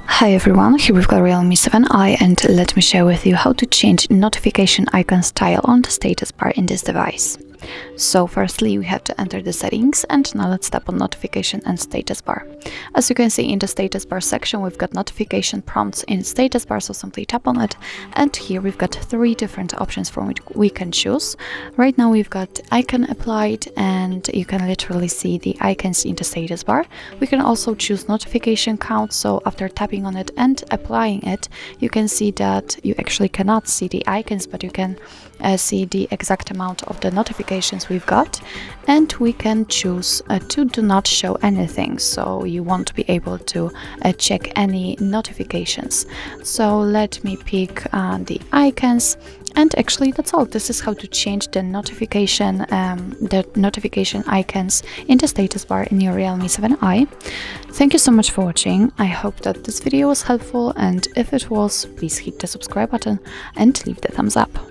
Hi everyone, here we've got Realme 7i and let me share with you how to change notification icon style on the status bar in this device. So firstly we have to enter the settings, and now let's tap on notification and status bar. As you can see in the status bar section, we've got notification prompts in status bar, so simply tap on it, and here we've got 3 different options from which we can choose. Right now we've got icon applied, and you can literally see the icons in the status bar. We can also choose notification count, so after tapping on it and applying it, you can see that you actually cannot see the icons, but you can see the exact amount of the notifications we've got, and we can choose to do not show anything, so you won't be able to check any notifications. So let me pick the icons, and actually that's all. This is how to change the notification icons in the status bar in your Realme 7i. Thank you so much for watching. I hope that this video was helpful, and if it was, please hit the subscribe button and leave the thumbs up.